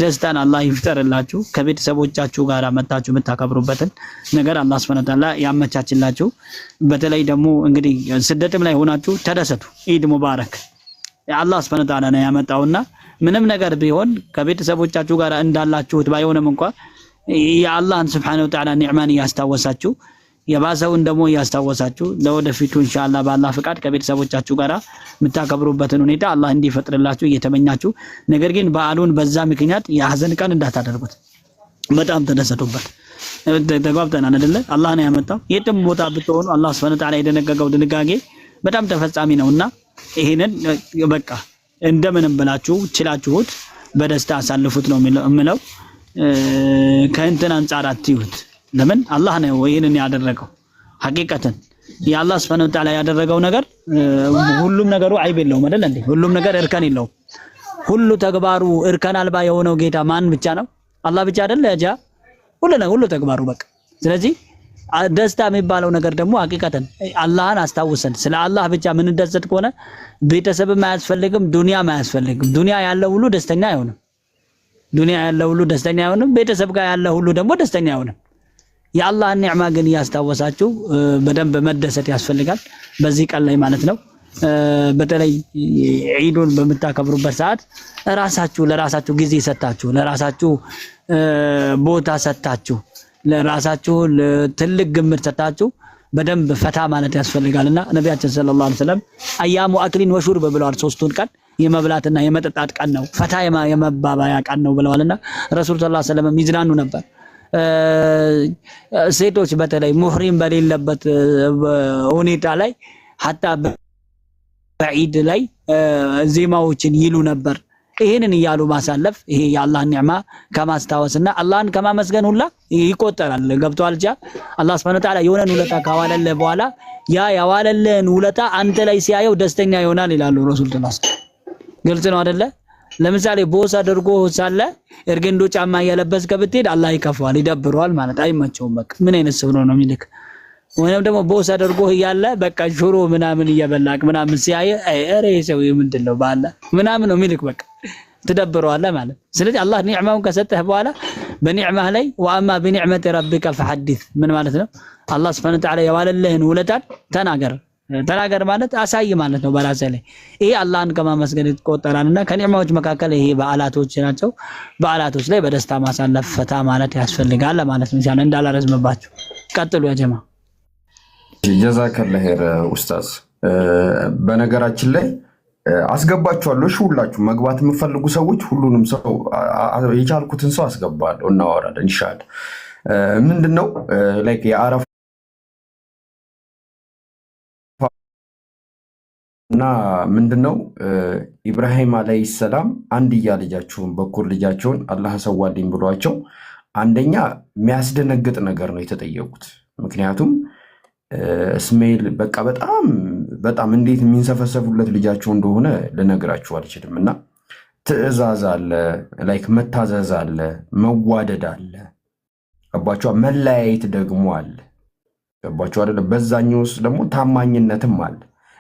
ደስታን አላህ ይፍጠርላችሁ። ከቤተሰቦቻችሁ ጋር መጣችሁ የምታከብሩበትን ነገር አላህ Subhanahu Wa Ta'ala ያመቻችላችሁ። በተለይ ደግሞ እንግዲህ ስደትም ላይ ሆናችሁ ተደሰቱ። ኢድ ሙባረክ አላህ Subhanahu Wa Ta'ala ነው ያመጣውና ምንም ነገር ቢሆን ከቤተሰቦቻችሁ ጋር እንዳላችሁት ባይሆንም እንኳን የአላህን Subhanahu Wa Ta'ala ኒዕማን ያስታወሳችሁ የባሰውን ደግሞ ያስታወሳችሁ ለወደፊቱ ኢንሻአላህ በአላህ ፍቃድ ከቤተሰቦቻችሁ ጋር የምታከብሩበትን ሁኔታ አላህ እንዲፈጥርላችሁ እየተመኛችሁ ነገር ግን በዓሉን በዛ ምክንያት የሐዘን ቀን እንዳታደርጉት በጣም ተደሰቱበት። ተጓብተናል አይደለ? አላህ ነው ያመጣው። የትም ቦታ ብትሆኑ አላህ Subhanahu Wa Ta'ala የደነገገው ድንጋጌ በጣም ተፈጻሚ ነውና ይሄንን በቃ እንደምንም ብላችሁ ችላችሁት በደስታ አሳልፉት ነው የምለው። ከእንትን አንፃር አትዩት። ለምን አላህ ነው ይሄንን ያደረገው። ሐቂቀተን የአላህ Subhanahu Wa Ta'ala ያደረገው ነገር ሁሉም ነገሩ አይብ የለውም አይደል እንዴ? ሁሉም ነገር እርከን የለውም። ሁሉ ተግባሩ እርከን አልባ የሆነው ጌታ ማን ብቻ ነው? አላህ ብቻ አይደል? ያጃ ሁሉ ተግባሩ በቃ። ስለዚህ ደስታ የሚባለው ነገር ደግሞ ሐቂቀተን አላህን አስታውሰን ስለ አላህ ብቻ ምን እንደሰት ከሆነ ቤተሰብም አያስፈልግም፣ ዱንያም አያስፈልግም። ዱንያ ያለው ሁሉ ደስተኛ አይሆንም። ቤተሰብ ጋር ያለው ሁሉ ደግሞ ደስተኛ አይሆንም። የአላህን ኒዕማ ግን ያስታወሳችሁ በደንብ መደሰት ያስፈልጋል በዚህ ቀን ላይ ማለት ነው። በተለይ ዒዱን በመታከብሩበት ሰዓት ለራሳችሁ ጊዜ ሰጣችሁ፣ ለራሳችሁ ቦታ ሰጣችሁ፣ ለራሳችሁ ትልቅ ግምት ሰጣችሁ በደንብ ፈታ ማለት ያስፈልጋልና ነብያችን ሰለላሁ ዐለይሂ ወሰለም አያሙ አክሊን ወሹርብ ብለዋል። ሶስቱን ቀን የመብላትና የመጠጣት ቀን ነው፣ ፈታ የመባባያ ቀን ነው ብለዋልና ረሱል ሰለላሁ ዐለይሂ ወሰለም ይዝናኑ ነበር። ሴቶች በተለይ ሙህሪም በሌለበት ሁኔታ ላይ ሐታ በዒድ ላይ ዜማዎችን ይሉ ነበር። ይሄንን እያሉ ማሳለፍ ይሄ የአላህን ኒዕማ ከማስታወስና አላህን ከማመስገን ሁላ ይቆጠራል። ገብቷል? አላህ Subhanahu Wa Ta'ala የሆነን ውለታ ካዋለልህ በኋላ ያ ያዋለልህን ውለታ አንተ ላይ ሲያየው ደስተኛ ይሆናል ይላሉ ረሱል ሰለላሁ ዐለይሂ ወሰለም። ግልጽ ነው አይደለ? ለምሳሌ ቦስ አድርጎ ሳለ እርገንዶ ጫማ እየለበስክ ብትሄድ አላህ ይከፋዋል፣ ይደብረዋል ማለት አይመቸውም። በቃ ምን አይነት ሰው ነው የሚልክ? ወይንም ደግሞ ቦስ አድርጎ እያለ በቃ ሽሮ ምናምን እየበላክ ምናምን ሲያየ አረ ሰው ምንድነው ባለ ምናምን ነው የሚልክ። በቃ ትደብረዋለህ ማለት። ስለዚህ አላህ ኒዕማውን ከሰጠህ በኋላ በኒዕማህ ላይ ወአማ በኒዕመቲ ረቢከ ፈሐዲስ ምን ማለት ነው? አላህ ሱብሓነሁ ወተዓላ የዋለልህን ውለታን ተናገር ማለት አሳይ ማለት ነው በራስህ ላይ። ይሄ አላህን ከማመስገን ይቆጠራልና ከኒዕማዎች መካከል ይሄ በዓላቶች ናቸው። በዓላቶች ላይ በደስታ ማሳለፍ ፈታ ማለት ያስፈልጋል ማለት ነው። ኢንሻአላህ እንዳላረዝምባችሁ ቀጥሉ ያ ጀማ። ጀዛከላህ ኸይር ኡስታዝ። በነገራችን ላይ አስገባችኋለሁ። እሺ ሁላችሁ መግባት የምትፈልጉ ሰዎች ሁሉንም ሰው የቻልኩትን ሰው አስገባለሁ፣ እናወራለን ኢንሻአላህ። ምንድነው ላይክ የአረፋ እና ምንድነው ኢብራሂም አለይሂ ሰላም አንድያ ልጃቸውን በኩር ልጃቸውን አላህ ሰዋልኝ ብሏቸው አንደኛ የሚያስደነግጥ ነገር ነው የተጠየቁት። ምክንያቱም እስማኤል በቃ በጣም እንዴት የሚንሰፈሰፉለት ልጃቸው እንደሆነ ልነግራችሁ አልችልም። እና ትዕዛዝ አለ፣ ላይክ መታዘዝ አለ፣ መዋደድ አለ፣ ገባችሁ? መለያየት ደግሞ አለ፣ ገባችሁ አይደለ? በዛኛው ውስጥ ደግሞ ታማኝነትም አለ።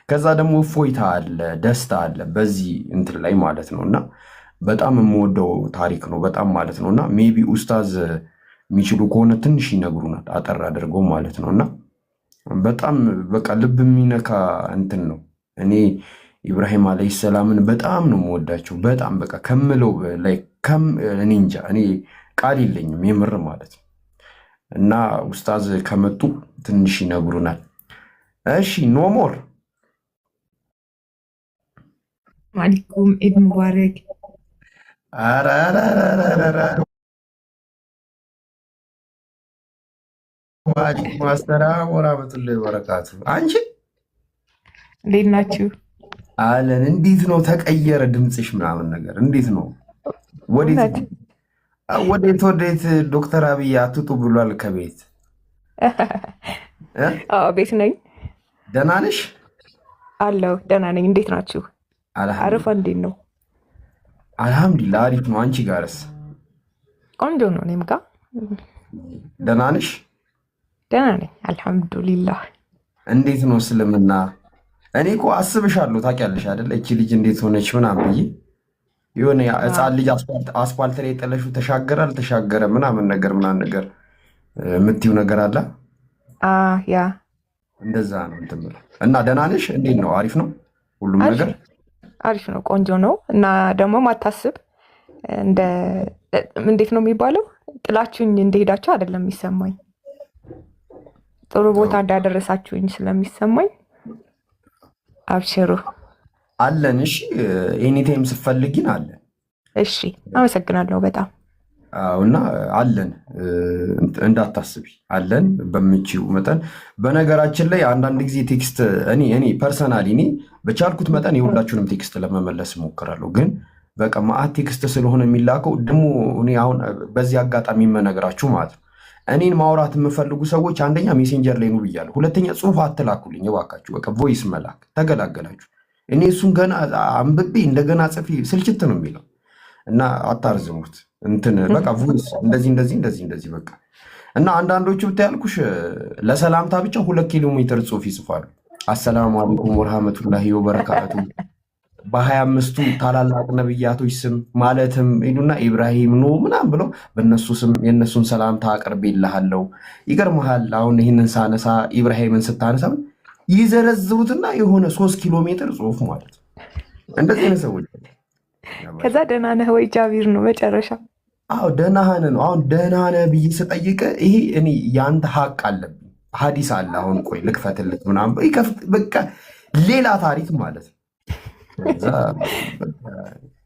ከዛ ደግሞ እፎይታ አለ፣ ደስታ አለ በዚህ እንትን ላይ ማለት ነው። እና በጣም የምወደው ታሪክ ነው በጣም ማለት ነው። እና ሜቢ ኡስታዝ የሚችሉ ከሆነ ትንሽ ይነግሩናል አጠር አድርገው ማለት ነው። እና በጣም በቃ ልብ የሚነካ እንትን ነው። እኔ ኢብራሂም አለይሂ ሰላምን በጣም ነው የምወዳቸው በጣም በቃ ከምለው ላይ እኔ እንጃ እኔ ቃል የለኝም የምር ማለት ነው። እና ኡስታዝ ከመጡ ትንሽ ይነግሩናል። እሺ ኖሞር ወአለይኩም ኢድ ሙባረክ። ወአለይኩም አሰላም ወራህመቱላሂ ወበረካቱ። አንቺ እንዴት ናችሁ? አለን። እንዴት ነው ተቀየረ ድምፅሽ ምናምን ነገር እንዴት ነው? ወዴት ዶክተር አብይ አትውጡ ብሏል ከቤት? ቤት ነኝ። ደህና ነሽ? አለሁ ደህና ነኝ። እንዴት ናችሁ? አረፋ እንዴት ነው? አልሐምዱሊላህ አሪፍ ነው። አንቺ ጋርስ? ቆንጆ ነው። እኔም ጋር ደህና ነሽ? ደህና ነኝ አልሐምዱሊላህ። እንዴት ነው እስልምና? እኔ እኮ አስብሻለሁ ታውቂያለሽ አይደለ? እቺ ልጅ እንዴት ሆነች ምናምን ብዬ የሆነ ህፃን ልጅ አስፋልት ላይ ጥለሹ ተሻገረ አልተሻገረ ምናምን ነገር የምትይው ነገር አለ። ያ እንደዛ ነው እንትን ብለው እና ደህና ነሽ? እንዴት ነው? አሪፍ ነው ሁሉም ነገር አሪፍ ነው፣ ቆንጆ ነው። እና ደግሞ ማታስብ እንዴት ነው የሚባለው? ጥላችሁኝ እንደሄዳችሁ አይደለም የሚሰማኝ፣ ጥሩ ቦታ እንዳደረሳችሁኝ ስለሚሰማኝ አብሽሩ አለን። እሺ ኤኒታይም ስትፈልጊን አለን። እሺ አመሰግናለሁ በጣም እና አለን፣ እንዳታስቢ አለን በምችው መጠን። በነገራችን ላይ አንዳንድ ጊዜ ቴክስት እኔ ፐርሰናሊ እኔ በቻልኩት መጠን የሁላችሁንም ቴክስት ለመመለስ እሞክራለሁ። ግን በቃ ማአት ቴክስት ስለሆነ የሚላከው ደግሞ እኔ አሁን በዚህ አጋጣሚ የምነግራችሁ ማለት ነው እኔን ማውራት የምፈልጉ ሰዎች አንደኛ ሜሴንጀር ላይ ነው ብያለሁ። ሁለተኛ ጽሁፍ አትላኩልኝ እባካችሁ፣ በቃ ቮይስ መላክ ተገላገላችሁ። እኔ እሱን ገና አንብቤ እንደገና ጽፌ ስልችት ነው የሚለው እና አታርዝሙት። እንትን በቃ ቮይስ እንደዚህ በቃ እና አንዳንዶቹ ብታያልኩሽ ለሰላምታ ብቻ 2 ኪሎ ሜትር ጽሁፍ ይጽፋሉ። አሰላሙ አለይኩም ወራህመቱላሂ ወበረካቱ በ25ቱ ታላላቅ ነብያቶች ስም ማለትም ሄዱና ኢብራሂም ኖ ምናምን ብለው በእነሱ ስም የእነሱን ሰላምታ አቅርቤልሃለሁ። ይገርምሃል አሁን ይህንን ሳነሳ ኢብራሂምን ስታነሳ ይዘረዝሩትና የሆነ 3 ኪሎ ሜትር ጽሁፍ ማለት ነው። እንደዚህ አይነት ሰዎች ከዛ ደህና ነህ ወይ ጃቢር ነው መጨረሻ። አዎ ደህና ነህ ነው። አሁን ደህና ነህ ብዬ ስጠይቅ ይሄ እኔ ያንተ ሀቅ አለብኝ ሀዲስ አለ። አሁን ቆይ ልክፈትልህ ምናምን በቃ ሌላ ታሪክ ማለት ነው።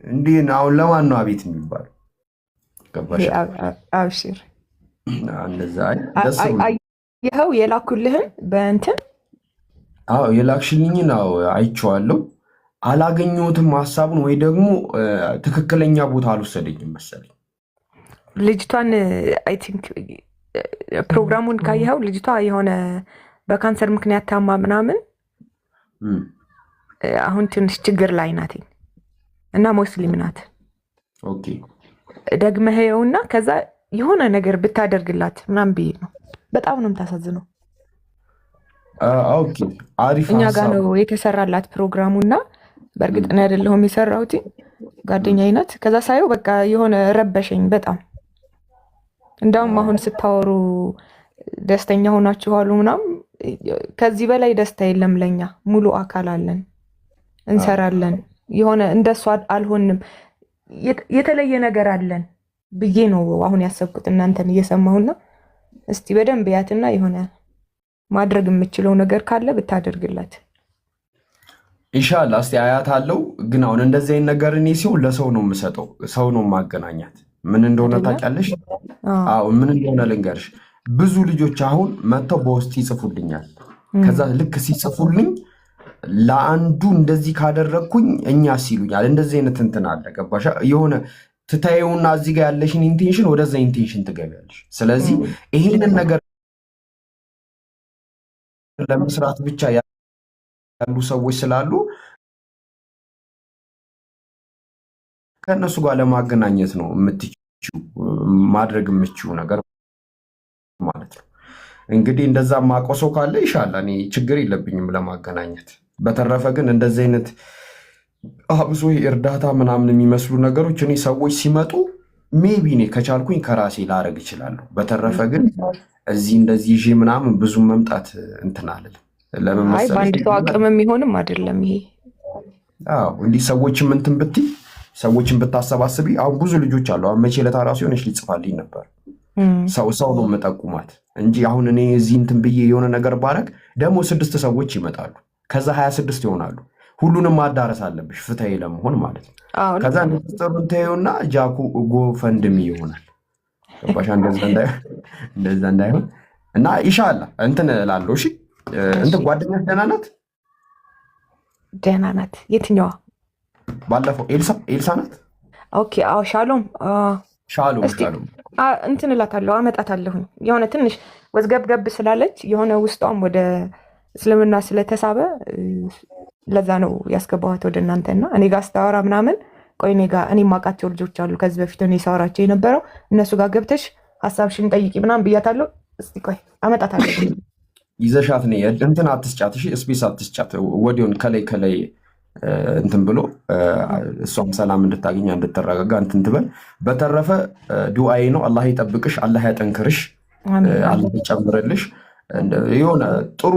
እንዲህ አሁን ለማን ነው አቤት የሚባለው? ገባሽ? አብሽር እንደዛ ይኸው የላኩልህን በእንትን የላክሽልኝን አይቼዋለሁ። አላገኘሁትም ሀሳቡን ወይ ደግሞ ትክክለኛ ቦታ አልወሰደኝም መሰለኝ። ልጅቷን አይ ቲንክ ፕሮግራሙን ካየኸው ልጅቷ የሆነ በካንሰር ምክንያት ታማ ምናምን አሁን ትንሽ ችግር ላይ ናት እና ሙስሊም ናት ኦኬ ደግመህ ይኸውና ከዛ የሆነ ነገር ብታደርግላት ምናምን ብዬ ነው። በጣም ነው የምታሳዝነው። ኦኬ አሪፍ እኛ ጋር ሀሳብ ነው የተሰራላት ፕሮግራሙና በእርግጥ እኔ አይደለሁም የሰራሁት ጓደኛዬ ናት። ከዛ ሳየው በቃ የሆነ ረበሸኝ በጣም። እንዳውም አሁን ስታወሩ ደስተኛ ሆናችኋል ምናምን፣ ከዚህ በላይ ደስታ የለም ለኛ። ሙሉ አካል አለን፣ እንሰራለን። የሆነ እንደሷ አልሆንም፣ የተለየ ነገር አለን ብዬ ነው አሁን ያሰብኩት እናንተን እየሰማሁና፣ እስቲ በደንብ ያትና የሆነ ማድረግ የምችለው ነገር ካለ ብታደርግላት ኢንሻአላህ። እስቲ አያት አለው። ግን አሁን እንደዚህ አይነት ነገር እኔ ሲሆን ለሰው ነው የምሰጠው፣ ሰው ነው ማገናኛት። ምን እንደሆነ ታውቂያለሽ? አዎ ምን እንደሆነ ልንገርሽ። ብዙ ልጆች አሁን መጥተው በውስጥ ይጽፉልኛል። ከዛ ልክ ሲጽፉልኝ ለአንዱ እንደዚህ ካደረግኩኝ እኛስ ይሉኛል። እንደዚህ አይነት እንትን አለ። ገባሽ? የሆነ ትታየውና እዚህ ጋር ያለሽን ኢንቴንሽን ወደዛ ኢንቴንሽን ትገቢያለሽ። ስለዚህ ይሄንን ነገር ለመስራት ብቻ ያሉ ሰዎች ስላሉ ከእነሱ ጋር ለማገናኘት ነው የምትችይው፣ ማድረግ የምትችይው ነገር ማለት ነው። እንግዲህ እንደዛ ማውቀው ሰው ካለ ይሻላል፣ እኔ ችግር የለብኝም ለማገናኘት። በተረፈ ግን እንደዚህ አይነት አብሶ እርዳታ ምናምን የሚመስሉ ነገሮች እኔ ሰዎች ሲመጡ ሜቢ እኔ ከቻልኩኝ ከራሴ ላረግ እችላለሁ። በተረፈ ግን እዚህ እንደዚህ ይዤ ምናምን ብዙ መምጣት እንትን አልልም። ለምን አይ መሰለሽ? በአንድ ሰው አቅም የሚሆንም አይደለም ይሄ። አዎ እንዲህ ሰዎችም እንትን ብትይ ሰዎችን ብታሰባስቢ፣ አሁን ብዙ ልጆች አሉ። አሁን መቼ ለታ ራሱ የሆነች ሊጽፋልኝ ነበር። ሰው ነው የምጠቁማት እንጂ አሁን እኔ እዚህ እንትን ብዬ የሆነ ነገር ባረግ ደግሞ 6 ሰዎች ይመጣሉ፣ ከዛ 26 ይሆናሉ። ሁሉንም ማዳረስ አለብሽ ፍትሃዊ ለመሆን ማለት ነው። ከዛ ንጽሩን ተይውና ጃኩ ጎፈንድሚ ይሆናል። ገባሽ? እንደዛ እንዳይሆን እና ኢንሻአላህ እንትን እላለሁ። እሺ እንትን ጓደኛሽ ደህና ናት? ደህና ናት። የትኛዋ? ባለፈው ኤልሳ ናት? ኦኬ አዎ ሻሎም ሻሎም እንትን እላታለሁ፣ አመጣታለሁኝ። የሆነ ትንሽ ወዝገብገብ ስላለች የሆነ ውስጧም ወደ እስልምና ስለተሳበ ለዛ ነው ያስገባኋት ወደ እናንተና እኔ ጋር ስታወራ ምናምን። ቆይ እኔ የማውቃቸው ልጆች አሉ ከዚህ በፊት እኔ ሳወራቸው የነበረው እነሱ ጋር ገብተሽ ሀሳብሽን ጠይቂ ምናምን ብያታለሁ። እስቲ ቆይ አመጣታለሁ። ይዘሻት ነው እንትን አትስጫት፣ እሺ ስፔስ አትስጫት። ወዲያውን ከላይ እንትን ብሎ እሷም ሰላም እንድታገኝ እንድትረጋጋ እንትን ትበል። በተረፈ ዱዓዬ ነው። አላህ ይጠብቅሽ፣ አላህ ያጠንክርሽ፣ አላህ ይጨምርልሽ። የሆነ ጥሩ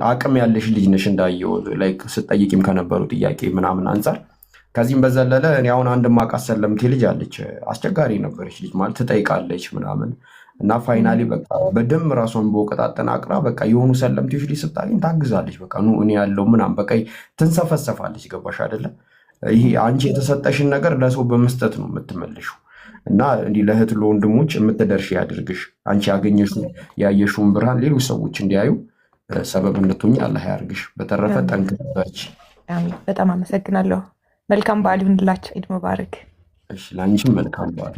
አቅም ያለሽ ልጅ ነሽ እንዳየው ላይክ ስጠይቂም ከነበሩ ጥያቄ ምናምን አንጻር። ከዚህም በዘለለ እኔ አሁን አንድ ማውቃት ሰለምቴ ልጅ አለች። አስቸጋሪ ነበረች ልጅ ማለት ትጠይቃለች ምናምን እና ፋይናሊ በቃ በደም ራሷን በወቀጥ አጠናቅራ በቃ የሆኑ ሰለምቴዎች ልጅ ስታገኝ ታግዛለች። በቃ ኑ እኔ ያለው ምናምን በቃ ትንሰፈሰፋለች። ገባሽ አይደለ? ይሄ አንቺ የተሰጠሽን ነገር ለሰው በመስጠት ነው የምትመልሽው። እና እንዲህ ለእህት ለወንድሞች የምትደርሽ ያድርግሽ። አንቺ ያየሽውን ብርሃን ሌሎች ሰዎች እንዲያዩ ሰበብ እንድትሆኝ አላህ ያርግሽ። በተረፈ ጠንክበች። በጣም አመሰግናለሁ። መልካም በዓል ይሁንላችሁ። ኢድ ሙባረክ። እሺ ለአንቺም መልካም በዓል።